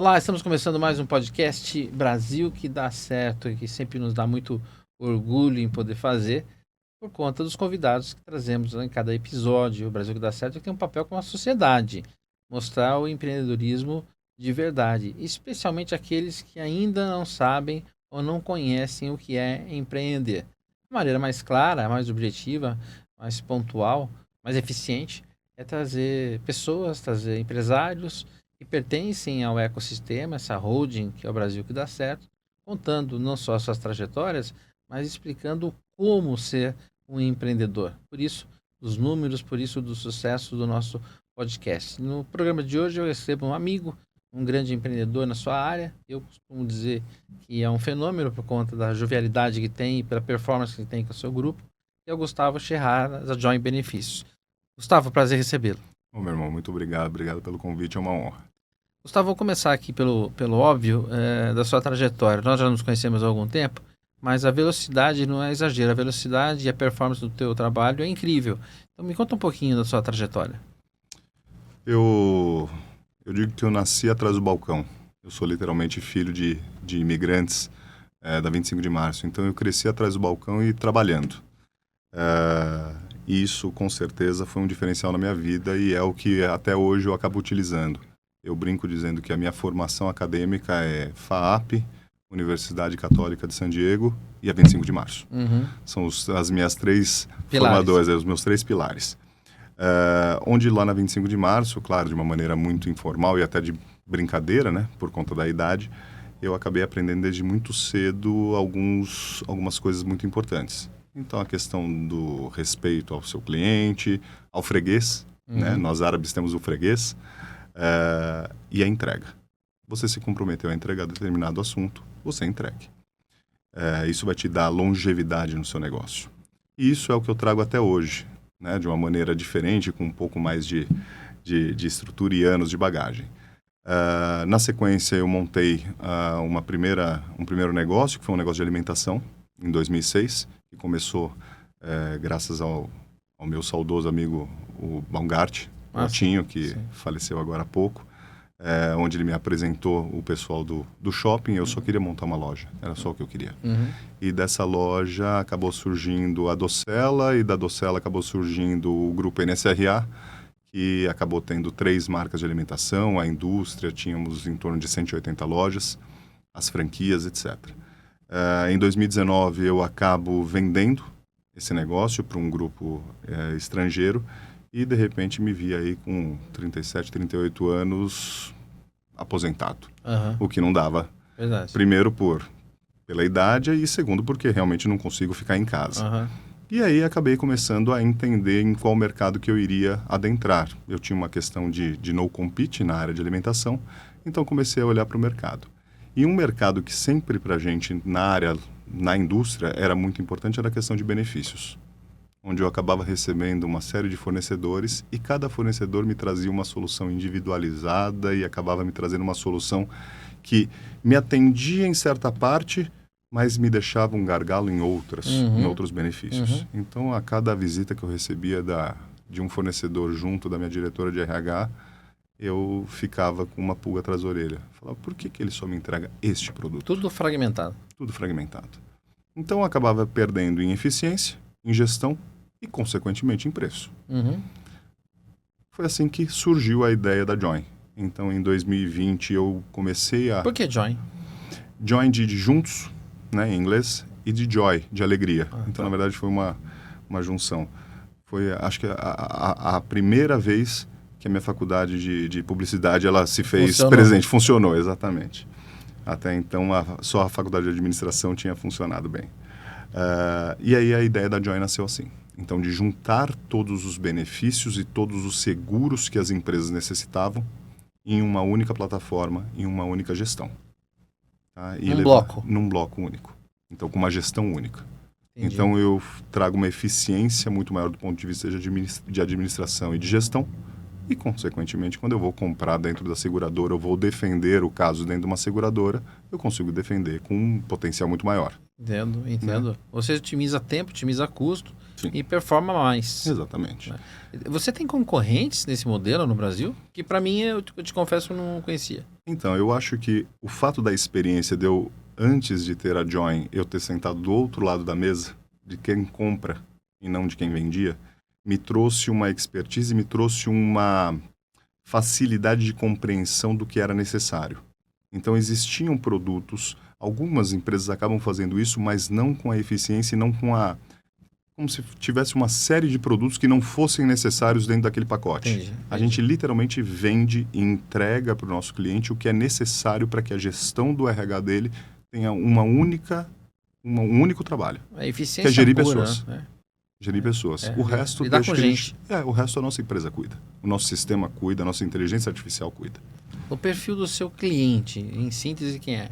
Olá, estamos começando mais um podcast Brasil que dá certo e que sempre nos dá muito orgulho em poder fazer por conta dos convidados que trazemos em cada episódio. O Brasil que dá certo tem um papel com a sociedade, mostrar o empreendedorismo de verdade, especialmente aqueles que ainda não sabem ou não conhecem o que é empreender. De maneira mais clara, mais objetiva, mais pontual, mais eficiente, é trazer pessoas, trazer empresários que pertencem ao ecossistema, essa holding que é o Brasil que dá certo, contando não só suas trajetórias, mas explicando como ser um empreendedor. Por isso, os números, por isso, do sucesso do nosso podcast. No programa de hoje eu recebo um amigo, um grande empreendedor na sua área. Eu costumo dizer que é um fenômeno por conta da jovialidade que tem e pela performance que tem com o seu grupo. Que é o Gustavo Scherrar, da Join Benefícios. Gustavo, prazer recebê-lo. Ô, meu irmão, muito obrigado. Obrigado pelo convite, é uma honra. Gustavo, vou começar aqui pelo óbvio da sua trajetória. Nós já nos conhecemos há algum tempo, mas a velocidade não é exagero. A velocidade e a performance do teu trabalho é incrível. Então me conta um pouquinho da sua trajetória. Eu digo que eu nasci atrás do balcão. Eu sou literalmente filho de imigrantes da 25 de março. Então eu cresci atrás do balcão e trabalhando. Isso, com certeza, foi um diferencial na minha vida e é o que até hoje eu acabo utilizando. Eu brinco dizendo que a minha formação acadêmica é FAAP, Universidade Católica de San Diego e a 25 de março. Uhum. São as minhas três Pilares. formadoras, os meus três pilares. Onde lá na 25 de março, claro, de uma maneira muito informal e até de brincadeira, né, por conta da idade, eu acabei aprendendo desde muito cedo algumas coisas muito importantes. Então, a questão do respeito ao seu cliente, ao freguês, né? Nós árabes temos o freguês, e a entrega. Você se comprometeu a entregar determinado assunto, você entregue. Isso vai te dar longevidade no seu negócio. E isso é o que eu trago até hoje, né? De uma maneira diferente, com um pouco mais de estrutura e anos de bagagem. Na sequência, eu montei um primeiro negócio, que foi um negócio de alimentação, em 2006, que começou graças ao meu saudoso amigo, o Baumgart, Otinho, que faleceu agora há pouco, onde ele me apresentou o pessoal do shopping. Eu só queria montar uma loja, era só o que eu queria. E dessa loja acabou surgindo a Docela, e da Docela acabou surgindo o grupo NSRA, que acabou tendo 3 marcas de alimentação, a indústria, tínhamos em torno de 180 lojas, as franquias, etc. Em 2019, eu acabo vendendo esse negócio para um grupo estrangeiro e, de repente, me vi aí com 37, 38 anos aposentado. O que não dava. Verdade. Primeiro, pela idade, e segundo, porque realmente não consigo ficar em casa. E aí acabei começando a entender em qual mercado que eu iria adentrar. Eu tinha uma questão de no compete na área de alimentação, então comecei a olhar para o mercado. E um mercado que sempre para a gente na indústria, era muito importante era a questão de benefícios. Onde eu acabava recebendo uma série de fornecedores e cada fornecedor me trazia uma solução individualizada e acabava me trazendo uma solução que me atendia em certa parte, mas me deixava um gargalo em outros benefícios. Então, a cada visita que eu recebia de um fornecedor junto da minha diretora de RH, eu ficava com uma pulga atrás da orelha. Falava, por que ele só me entrega este produto? Tudo fragmentado. Tudo fragmentado. Então, eu acabava perdendo em eficiência, em gestão e, consequentemente, em preço. Foi assim que surgiu a ideia da Join. Então, em 2020, eu comecei a... Por que Join? Join de juntos, né, em inglês, e de joy, de alegria. Então, na verdade, foi uma junção. Foi, acho que, a primeira vez que a minha faculdade de publicidade ela se fez presente. Funcionou, exatamente. Até então, só a faculdade de administração tinha funcionado bem. E aí a ideia da Join nasceu assim. Então, de juntar todos os benefícios e todos os seguros que as empresas necessitavam em uma única plataforma, em uma única gestão. Tá? E num bloco único. Então, com uma gestão única. Entendi. Então, eu trago uma eficiência muito maior do ponto de vista de administração e de gestão. E, consequentemente, quando eu vou comprar dentro da seguradora, eu vou defender o caso dentro de uma seguradora, eu consigo defender com um potencial muito maior. Entendo. Né? Você otimiza tempo, otimiza custo Sim. e performa mais. Exatamente. Você tem concorrentes nesse modelo no Brasil? Que para mim, eu te confesso, eu não conhecia. Então, eu acho que o fato da experiência de eu, antes de ter a Join, eu ter sentado do outro lado da mesa, de quem compra e não de quem vendia, me trouxe uma expertise, me trouxe uma facilidade de compreensão do que era necessário. Então, existiam produtos, algumas empresas acabam fazendo isso, mas não com a eficiência e não com a... como se tivesse uma série de produtos que não fossem necessários dentro daquele pacote. Entendi. A gente literalmente vende e entrega para o nosso cliente o que é necessário para que a gestão do RH dele tenha um único trabalho. A eficiência que é gerir pura, pessoas. né? Gerir pessoas. É, O resto lidar deixa com que a gente. o resto a nossa empresa cuida. O nosso sistema cuida, a nossa inteligência artificial cuida. O perfil do seu cliente, em síntese, quem é?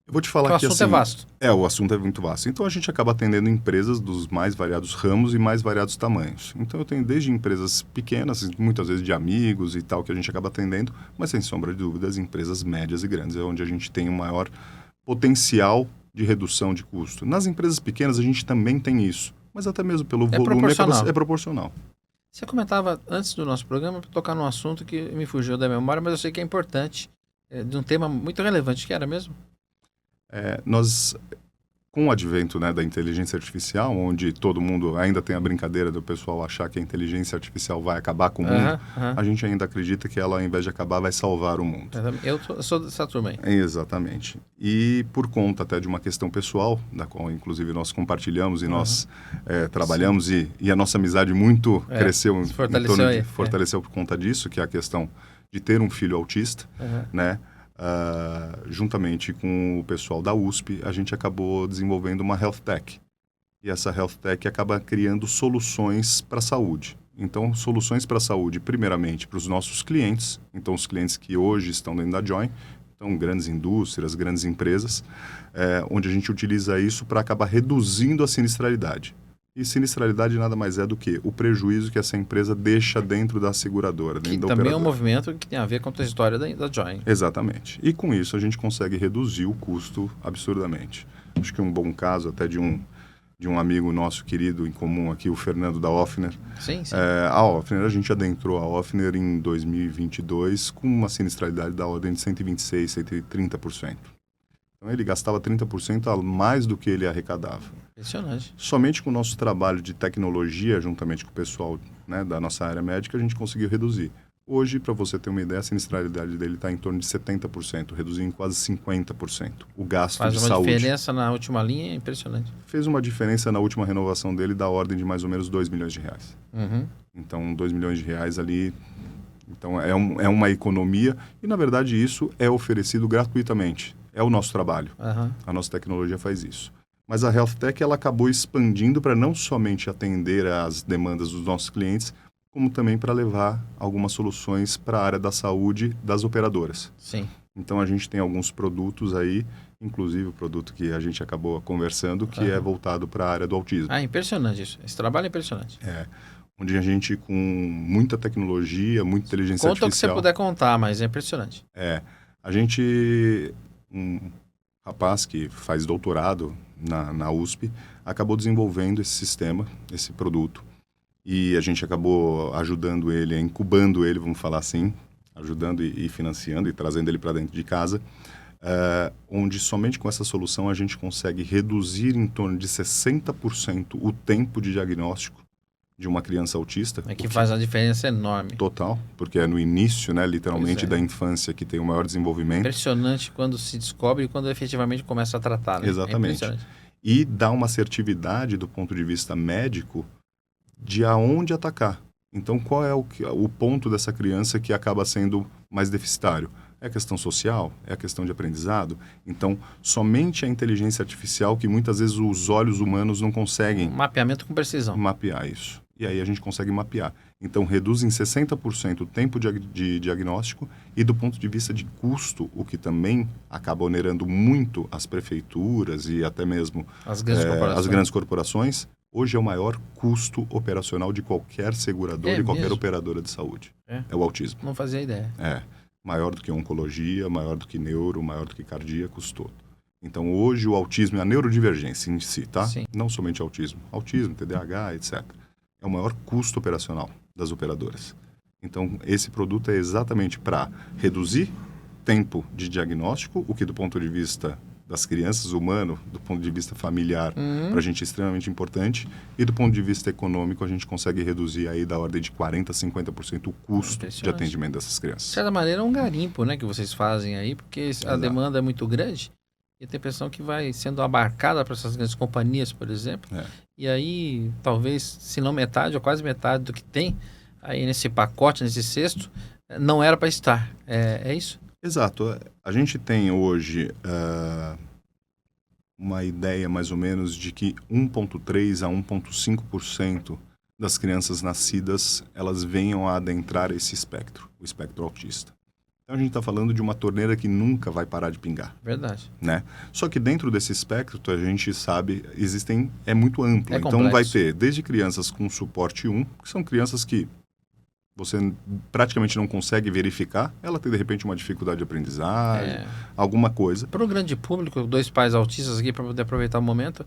Eu vou te falar Porque que o assunto assim, é vasto. o assunto é muito vasto. Então a gente acaba atendendo empresas dos mais variados ramos e mais variados tamanhos. Então eu tenho desde empresas pequenas, muitas vezes de amigos e tal, que a gente acaba atendendo, mas sem sombra de dúvidas, empresas médias e grandes, é onde a gente tem o maior potencial de redução de custo. Nas empresas pequenas a gente também tem isso, mas até mesmo pelo volume proporcional. é proporcional. Você comentava antes do nosso programa para tocar num assunto que me fugiu da memória, mas eu sei que é importante, de um tema muito relevante, que era mesmo? Nós, com o advento, né, da inteligência artificial, onde todo mundo ainda tem a brincadeira do pessoal achar que a inteligência artificial vai acabar com o mundo, a gente ainda acredita que ela, ao invés de acabar, vai salvar o mundo. Eu sou dessa turma aí. Exatamente. E por conta até de uma questão pessoal, da qual inclusive nós compartilhamos e nós trabalhamos, e a nossa amizade muito cresceu, fortaleceu por conta disso, que é a questão de ter um filho autista, né? Juntamente com o pessoal da USP, a gente acabou desenvolvendo uma Health Tech. E essa Health Tech acaba criando soluções para a saúde. Então, soluções para a saúde, primeiramente, para os nossos clientes. Então, os clientes que hoje estão dentro da Join, então, grandes indústrias, grandes empresas, onde a gente utiliza isso para acabar reduzindo a sinistralidade. E sinistralidade nada mais é do que o prejuízo que essa empresa deixa dentro da seguradora, dentro da também operadora. É um movimento que tem a ver com a história da Join. Exatamente. E com isso a gente consegue reduzir o custo absurdamente. Acho que um bom caso até de um amigo nosso querido em comum aqui, o Fernando da Offner. Sim. A Offner, a gente adentrou a Offner em 2022 com uma sinistralidade da ordem de 126%, 130%. Então ele gastava 30% a mais do que ele arrecadava. Impressionante. Somente com o nosso trabalho de tecnologia, juntamente com o pessoal, né, da nossa área médica, a gente conseguiu reduzir. Hoje, para você ter uma ideia, a sinistralidade dele está em torno de 70%, reduzindo em quase 50% o gasto de saúde. Faz uma diferença na última linha, impressionante. Fez uma diferença na última renovação dele da ordem de mais ou menos 2 milhões de reais. Então, 2 milhões de reais ali, então é uma economia e, na verdade, isso é oferecido gratuitamente. É o nosso trabalho. A nossa tecnologia faz isso. Mas a Health Tech ela acabou expandindo para não somente atender às demandas dos nossos clientes, como também para levar algumas soluções para a área da saúde das operadoras. Sim. Então a gente tem alguns produtos aí, inclusive o produto que a gente acabou conversando, que é voltado para a área do autismo. Impressionante isso. Esse trabalho é impressionante. Onde a gente, com muita tecnologia, muita inteligência artificial... Conta o que você puder contar, mas é impressionante. A gente... Um rapaz que faz doutorado na USP acabou desenvolvendo esse sistema, esse produto. E a gente acabou ajudando ele, incubando ele, vamos falar assim, ajudando e financiando e trazendo ele para dentro de casa, onde somente com essa solução a gente consegue reduzir em torno de 60% o tempo de diagnóstico de uma criança autista. Que faz uma diferença enorme. Total, porque é no início, né, literalmente, da infância que tem o maior desenvolvimento. Impressionante quando se descobre e quando efetivamente começa a tratar. Né? Exatamente. E dá uma assertividade do ponto de vista médico de aonde atacar. Então, qual é o ponto dessa criança que acaba sendo mais deficitário? É a questão social? É a questão de aprendizado? Então, somente a inteligência artificial que muitas vezes os olhos humanos não conseguem... Mapeamento com precisão. Mapear isso. E aí a gente consegue mapear. Então, reduz em 60% o tempo de diagnóstico e do ponto de vista de custo, o que também acaba onerando muito as prefeituras e até mesmo as grandes corporações. Hoje é o maior custo operacional de qualquer seguradora e qualquer operadora de saúde. É o autismo. Não fazia ideia. Maior do que oncologia, maior do que neuro, maior do que cardíacos, todo. Então, hoje, o autismo e a neurodivergência em si, tá? Sim. Não somente autismo, TDAH, etc. É o maior custo operacional das operadoras. Então, esse produto é exatamente para reduzir tempo de diagnóstico, o que do ponto de vista das crianças, humano, do ponto de vista familiar, para a gente é extremamente importante, e do ponto de vista econômico, a gente consegue reduzir aí da ordem de 40% a 50% o custo de atendimento dessas crianças. De certa maneira, é um garimpo, né, que vocês fazem aí, porque a demanda é muito grande, e tem a impressão que vai sendo abarcada para essas grandes companhias, por exemplo, e aí, talvez, se não metade, ou quase metade do que tem aí nesse pacote, nesse cesto, não era para estar. É isso? Exato. A gente tem hoje uma ideia mais ou menos de que 1,3% a 1,5% das crianças nascidas, elas venham a adentrar esse espectro, o espectro autista. Então a gente está falando de uma torneira que nunca vai parar de pingar. Verdade. Né? Só que dentro desse espectro, a gente sabe, é muito amplo. Então complexo. vai ter desde crianças com suporte 1, que são crianças que você praticamente não consegue verificar, ela tem de repente uma dificuldade de aprendizagem, alguma coisa. Para o grande público, 2 pais autistas aqui, para poder aproveitar o momento,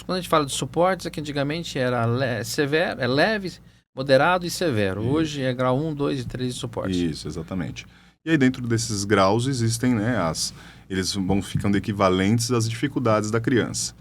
quando a gente fala de suportes, aqui antigamente era severo, leve, moderado e severo. Isso. Hoje é grau 1, 2 e 3 de suporte. Isso, exatamente. E aí dentro desses graus existem, né, eles vão ficando equivalentes às dificuldades da criança.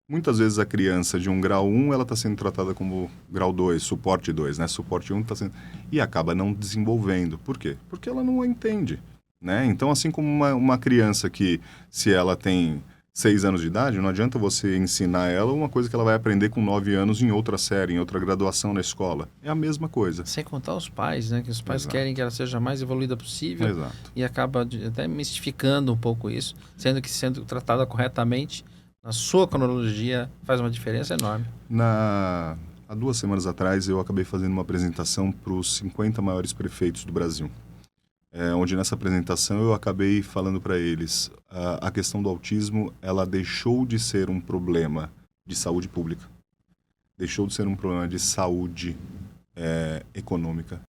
Muitas vezes a criança de um grau 1, ela está sendo tratada como grau 2, suporte 2, né? Suporte 1 está sendo... E acaba não desenvolvendo. Por quê? Porque ela não a entende, né? Então, assim como uma criança que, se ela tem 6 anos de idade, não adianta você ensinar ela uma coisa que ela vai aprender com 9 anos em outra série, em outra graduação na escola. É a mesma coisa. Sem contar os pais, né? Que os pais querem que ela seja a mais evoluída possível. Exato. E acaba até mistificando um pouco isso, sendo que sendo tratada corretamente, na sua cronologia, faz uma diferença enorme. Há 2 semanas atrás, eu acabei fazendo uma apresentação para os 50 maiores prefeitos do Brasil. Onde nessa apresentação eu acabei falando para eles, a questão do autismo, ela deixou de ser um problema de saúde pública, deixou de ser um problema de saúde econômica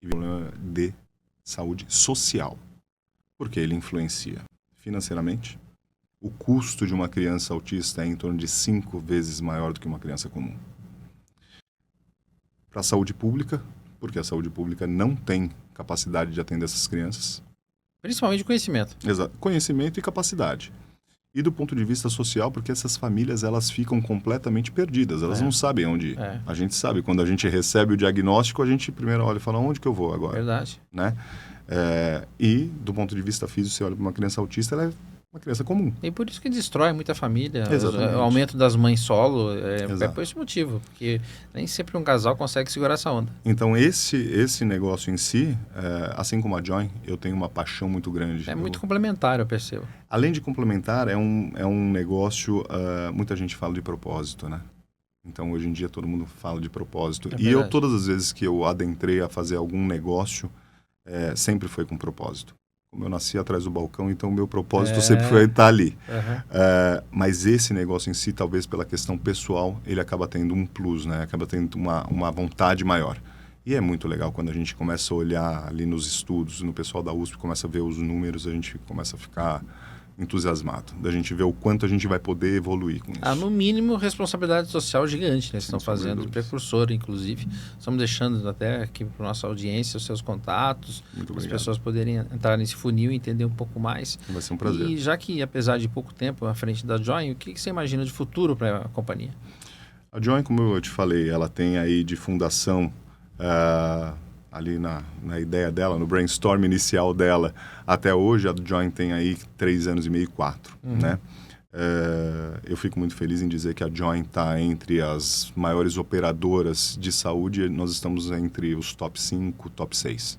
e um problema de saúde social, porque ele influencia financeiramente. O custo de uma criança autista é em torno de 5 vezes maior do que uma criança comum. Para a saúde pública, porque a saúde pública não tem capacidade de atender essas crianças. Principalmente conhecimento. Exato. Conhecimento e capacidade. E do ponto de vista social, porque essas famílias elas ficam completamente perdidas, elas não sabem onde ir. A gente sabe, quando a gente recebe o diagnóstico, a gente primeiro olha e fala, onde que eu vou agora? Verdade. Né? E do ponto de vista físico, você olha para uma criança autista, ela é uma criança comum. E por isso que destrói muita família. Exatamente. O aumento das mães solo é por esse motivo, porque nem sempre um casal consegue segurar essa onda. Então esse negócio em si, assim como a Join, eu tenho uma paixão muito grande. Muito complementar, eu percebo. Além de complementar, é um negócio, muita gente fala de propósito, né? Então hoje em dia todo mundo fala de propósito. E eu, todas as vezes que eu adentrei a fazer algum negócio, sempre foi com propósito. Como eu nasci atrás do balcão, então o meu propósito sempre foi estar ali. Mas esse negócio em si, talvez pela questão pessoal, ele acaba tendo um plus, né? Acaba tendo uma vontade maior. E é muito legal quando a gente começa a olhar ali nos estudos, no pessoal da USP começa a ver os números, a gente começa a ficar entusiasmado, da gente ver o quanto a gente vai poder evoluir com isso. No mínimo, responsabilidade social gigante, né? Vocês estão fazendo, de precursor, inclusive. Estamos deixando até aqui para nossa audiência os seus contatos, para as pessoas poderem entrar nesse funil e entender um pouco mais. Vai ser um prazer. E já que, apesar de pouco tempo à frente da Join, o que você imagina de futuro para a companhia? A Join, como eu te falei, ela tem aí de fundação... ali na ideia dela, no brainstorm inicial dela, até hoje a Join tem aí 3 anos e meio, 4, né? Eu fico muito feliz em dizer que a Join está entre as maiores operadoras de saúde, nós estamos entre os top 5, top 6.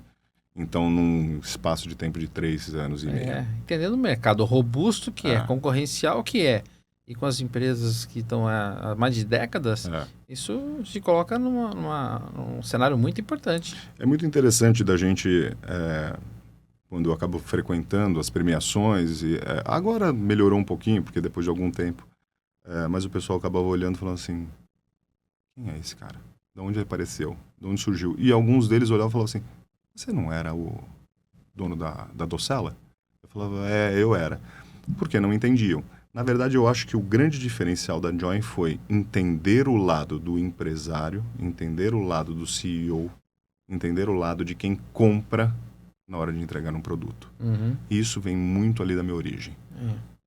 Então, num espaço de tempo de 3 anos e meio. Entendendo o mercado robusto que é, concorrencial que é, e com as empresas que estão há mais de décadas, isso se coloca num cenário muito importante. É muito interessante da gente, quando eu acabo frequentando as premiações, agora melhorou um pouquinho, porque depois de algum tempo, mas o pessoal acabava olhando e falando assim, quem é esse cara? De onde ele apareceu? De onde surgiu? E alguns deles olhavam e falavam assim, você não era o dono da Docela? Eu falava, eu era. Porque não entendiam. Na verdade, eu acho que o grande diferencial da Join foi entender o lado do empresário, entender o lado do CEO, entender o lado de quem compra na hora de entregar um produto. Uhum. E isso vem muito ali da minha origem.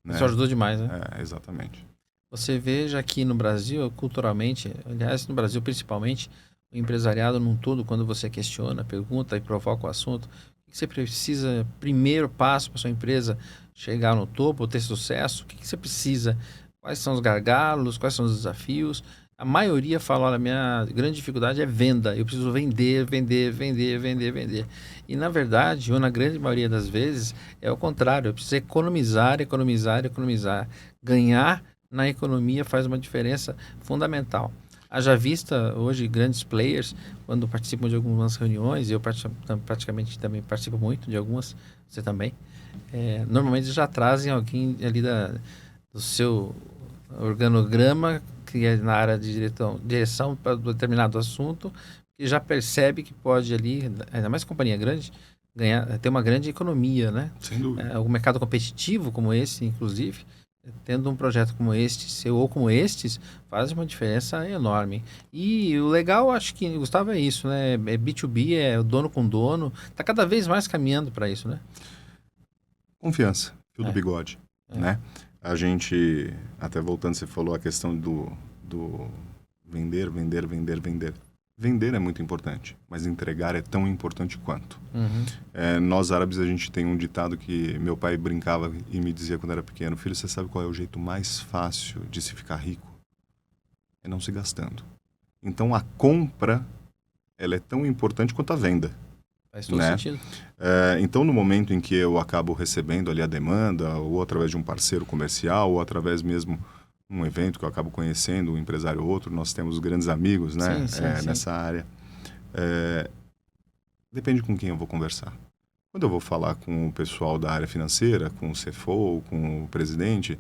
Né? Isso ajudou demais, né? Exatamente. Você veja aqui no Brasil, culturalmente, aliás, no Brasil principalmente, o empresariado num todo, quando você questiona, pergunta e provoca o assunto, o que você precisa, primeiro passo para sua empresa chegar no topo, ter sucesso, o que você precisa, quais são os gargalos, quais são os desafios. A maioria fala, olha, a minha grande dificuldade é venda, eu preciso vender, vender, vender, vender, vender. E na verdade, ou na grande maioria das vezes, é o contrário, eu preciso economizar, economizar, economizar, ganhar na economia faz uma diferença fundamental. Haja vista hoje grandes players, quando participam de algumas reuniões, eu praticamente também participo muito de algumas, você também, normalmente já trazem alguém ali do seu organograma, que é na área de direção para determinado assunto, que já percebe que pode ali, ainda mais companhia grande, ter uma grande economia, né? Sem dúvida. O mercado competitivo como esse, inclusive, tendo um projeto como este, ou como estes, faz uma diferença enorme. E o legal, acho que, Gustavo, é isso, né? É B2B, é o dono com dono. Está cada vez mais caminhando para isso, né? Confiança, fio do bigode, né? A gente, até voltando, você falou a questão do vender, vender, vender, vender. Vender é muito importante, mas entregar é tão importante quanto. Nós árabes, a gente tem um ditado que meu pai brincava e me dizia quando era pequeno: filho, você sabe qual é o jeito mais fácil de se ficar rico? É não se gastando. Então a compra, ela é tão importante quanto a venda. Faz todo sentido. Então, no momento em que eu acabo recebendo ali a demanda, ou através de um parceiro comercial, ou através mesmo um evento que eu acabo conhecendo, um empresário ou outro, nós temos grandes amigos, né, Sim. nessa área. Depende com quem eu vou conversar. Quando eu vou falar com o pessoal da área financeira, com o CFO, com o presidente,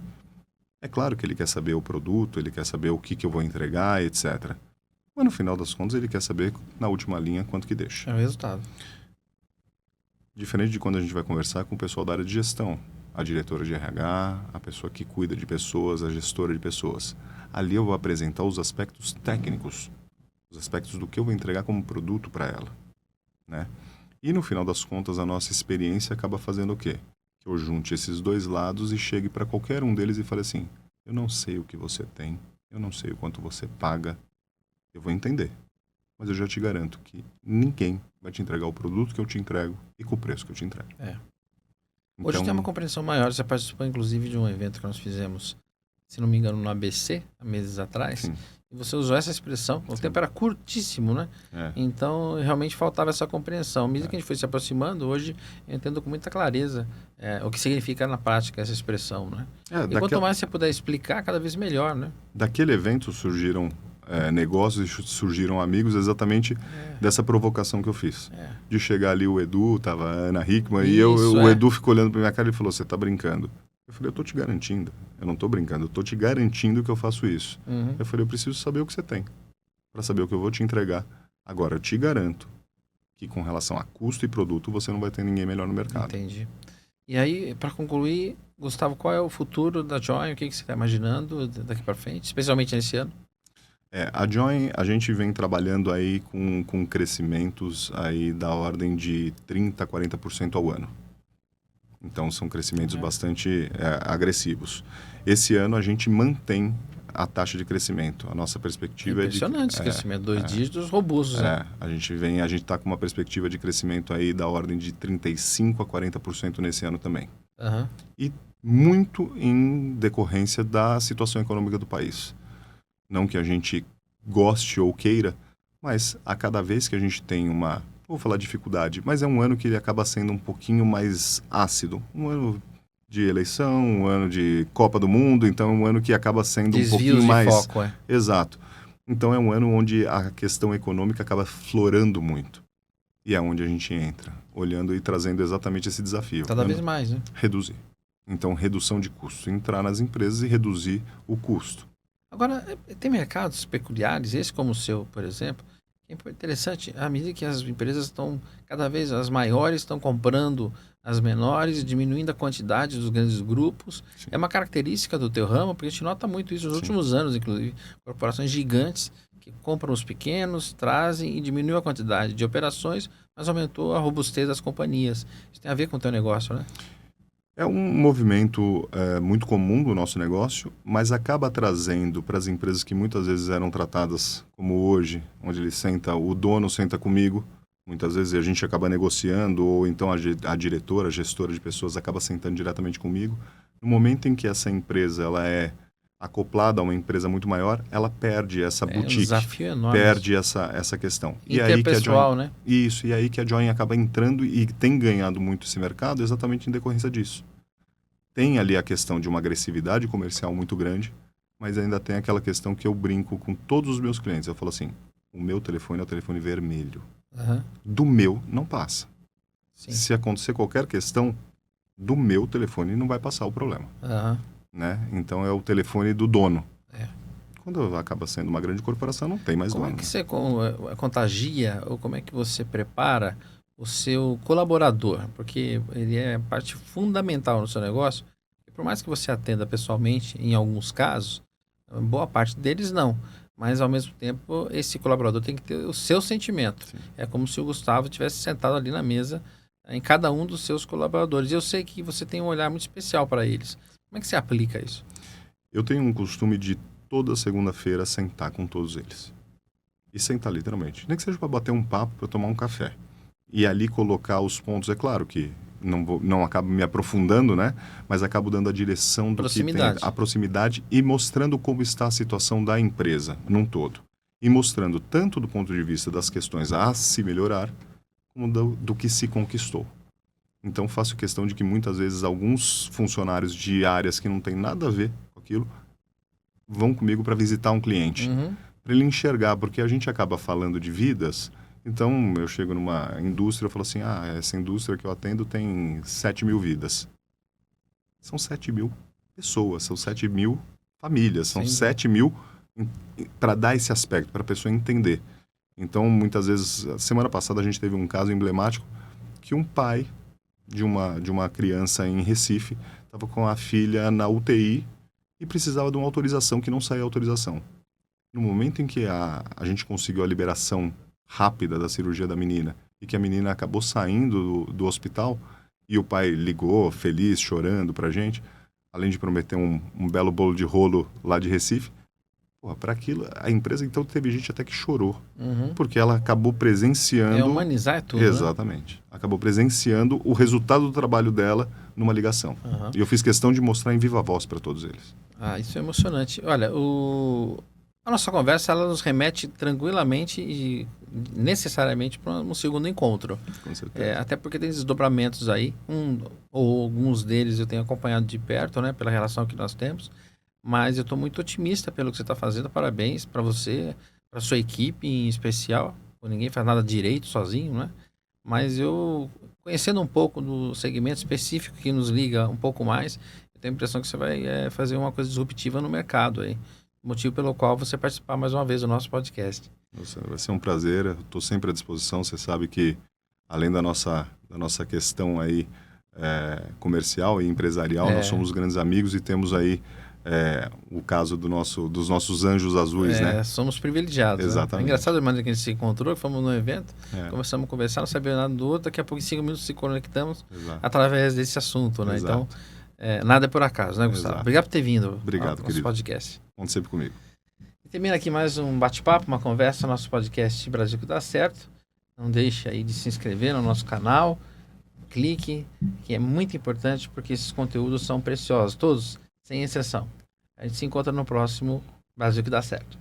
é claro que ele quer saber o produto, ele quer saber o que eu vou entregar, etc. Mas no final das contas, ele quer saber, na última linha, quanto que deixa. É o resultado. Diferente de quando a gente vai conversar com o pessoal da área de gestão, a diretora de RH, a pessoa que cuida de pessoas, a gestora de pessoas. Ali eu vou apresentar os aspectos técnicos, os aspectos do que eu vou entregar como produto para ela, né? E no final das contas, a nossa experiência acaba fazendo o quê? Que eu junte esses dois lados e chegue para qualquer um deles e fale assim: eu não sei o que você tem, eu não sei o quanto você paga, eu vou entender. Mas eu já te garanto que ninguém vai te entregar o produto que eu te entrego e com o preço que eu te entrego. Hoje Então, tem uma compreensão maior. Você participou, inclusive, de um evento que nós fizemos, se não me engano, no ABC, há meses atrás. sim. E você usou essa expressão. O tempo era curtíssimo, né? É. Então, realmente faltava essa compreensão. À medida que a gente foi se aproximando, hoje eu entendo com muita clareza o que significa na prática essa expressão, né? E quanto mais você puder explicar, cada vez melhor, né? Daquele evento surgiram negócios e surgiram amigos exatamente dessa provocação que eu fiz. De chegar ali o Edu, tava a Ana Hickman, e o Edu ficou olhando pra minha cara e falou: você tá brincando? Eu falei: eu tô te garantindo. Eu não tô brincando, eu tô te garantindo que eu faço isso. Eu falei: eu preciso saber o que você tem, para saber o que eu vou te entregar. Agora, eu te garanto que com relação a custo e produto, você não vai ter ninguém melhor no mercado. Entendi. E aí, para concluir, Gustavo, qual é o futuro da Join? O que você está imaginando daqui para frente, especialmente nesse ano? A Join, a gente vem trabalhando aí com crescimentos aí da ordem de 30% a 40% ao ano. Então, são crescimentos bastante agressivos. Esse ano, a gente mantém a taxa de crescimento. A nossa perspectiva impressionante esse crescimento, 2 dígitos robustos. A gente está com uma perspectiva de crescimento aí da ordem de 35% a 40% nesse ano também. E muito em decorrência da situação econômica do país. Não que a gente goste ou queira, mas a cada vez que a gente tem uma, vou falar dificuldade, mas é um ano que ele acaba sendo um pouquinho mais ácido. Um ano de eleição, um ano de Copa do Mundo, então é um ano que acaba sendo um pouquinho mais... Desvios de foco, Exato. Então é um ano onde a questão econômica acaba florando muito. E é onde a gente entra, olhando e trazendo exatamente esse desafio. Cada vez mais, né? Reduzir. Então, redução de custo. Entrar nas empresas e reduzir o custo. Agora, tem mercados peculiares, esse como o seu, por exemplo, que é interessante, à medida que as empresas estão, cada vez as maiores estão comprando as menores, diminuindo a quantidade dos grandes grupos. Sim. É uma característica do teu ramo, porque a gente nota muito isso nos últimos anos, inclusive. Corporações gigantes que compram os pequenos, trazem e diminuem a quantidade de operações, mas aumentou a robustez das companhias. Isso tem a ver com o teu negócio, né? É um movimento muito comum do nosso negócio, mas acaba trazendo para as empresas que muitas vezes eram tratadas como hoje, onde o dono senta comigo, muitas vezes a gente acaba negociando, ou então a diretora, a gestora de pessoas acaba sentando diretamente comigo. No momento em que essa empresa ela é acoplada a uma empresa muito maior, ela perde essa boutique, um desafio enorme. perde essa questão. Interpessoal, né? Isso, e aí que a Join acaba entrando e tem ganhado muito esse mercado exatamente em decorrência disso. Tem ali a questão de uma agressividade comercial muito grande, mas ainda tem aquela questão que eu brinco com todos os meus clientes. Eu falo assim, o meu telefone é o telefone vermelho. Uhum. Do meu não passa. Sim. Se acontecer qualquer questão, do meu telefone não vai passar o problema. Uhum. Né? Então é o telefone do dono. É. Quando acaba sendo uma grande corporação, não tem mais dono. Como é que você contagia ou como é que você prepara o seu colaborador? Porque ele é parte fundamental no seu negócio. E por mais que você atenda pessoalmente, em alguns casos, boa parte deles não. Mas, ao mesmo tempo, esse colaborador tem que ter o seu sentimento. Sim. É como se o Gustavo tivesse sentado ali na mesa em cada um dos seus colaboradores. E eu sei que você tem um olhar muito especial para eles. Como é que você aplica isso? Eu tenho um costume de toda segunda-feira sentar com todos eles. E sentar literalmente. Nem que seja para bater um papo, para tomar um café. E ali colocar os pontos. É claro que não acabo me aprofundando, né? Mas acabo dando a direção do que tem, a proximidade e mostrando como está a situação da empresa num todo. E mostrando tanto do ponto de vista das questões a se melhorar, como do que se conquistou. Então, faço questão de que muitas vezes alguns funcionários de áreas que não tem nada a ver com aquilo vão comigo para visitar um cliente. Uhum. Para ele enxergar, porque a gente acaba falando de vidas. Então, eu chego numa indústria e falo assim, essa indústria que eu atendo tem 7.000 vidas. São 7.000 pessoas, são 7.000 famílias, são 7.000 para dar esse aspecto, para a pessoa entender. Então, muitas vezes, semana passada a gente teve um caso emblemático que um pai de uma criança em Recife estava com a filha na UTI e precisava de uma autorização que não saía autorização. No momento em que a gente conseguiu a liberação rápida da cirurgia da menina e que a menina acabou saindo do hospital e o pai ligou, feliz, chorando pra gente, além de prometer um belo bolo de rolo lá de Recife, para aquilo, a empresa então teve gente até que chorou, porque ela acabou presenciando... humanizar tudo, exatamente. Né? Acabou presenciando o resultado do trabalho dela numa ligação. E eu fiz questão de mostrar em viva voz para todos eles. Isso é emocionante. Olha, a nossa conversa ela nos remete tranquilamente e necessariamente para um segundo encontro. Com certeza. Até porque tem desdobramentos aí, ou alguns deles eu tenho acompanhado de perto, né, pela relação que nós temos. Mas eu estou muito otimista pelo que você está fazendo. Parabéns para você, para sua equipe em especial. Ninguém faz nada direito sozinho, né? Mas eu, conhecendo um pouco do segmento específico que nos liga um pouco mais, eu tenho a impressão que você vai fazer uma coisa disruptiva no mercado aí. Motivo pelo qual você participar mais uma vez do nosso podcast. Vai ser um prazer. Estou sempre à disposição. Você sabe que, além da nossa questão aí comercial e empresarial, nós somos grandes amigos e temos aí o caso dos nossos anjos azuis, né? Somos privilegiados. Exatamente. Né? É engraçado a maneira que a gente se encontrou, fomos num evento, começamos a conversar, não sabia nada do outro, daqui a pouco em 5 minutos se conectamos através desse assunto, né? Exato. Então, nada é por acaso, né, Gustavo? Exato. Obrigado por ter vindo Obrigado, ao nosso querido. podcast. Conte sempre comigo. E termina aqui mais um bate-papo, uma conversa, nosso podcast Brasil que dá certo. Não deixe aí de se inscrever no nosso canal, clique, que é muito importante porque esses conteúdos são preciosos, todos, sem exceção. A gente se encontra no próximo Brasil que dá certo.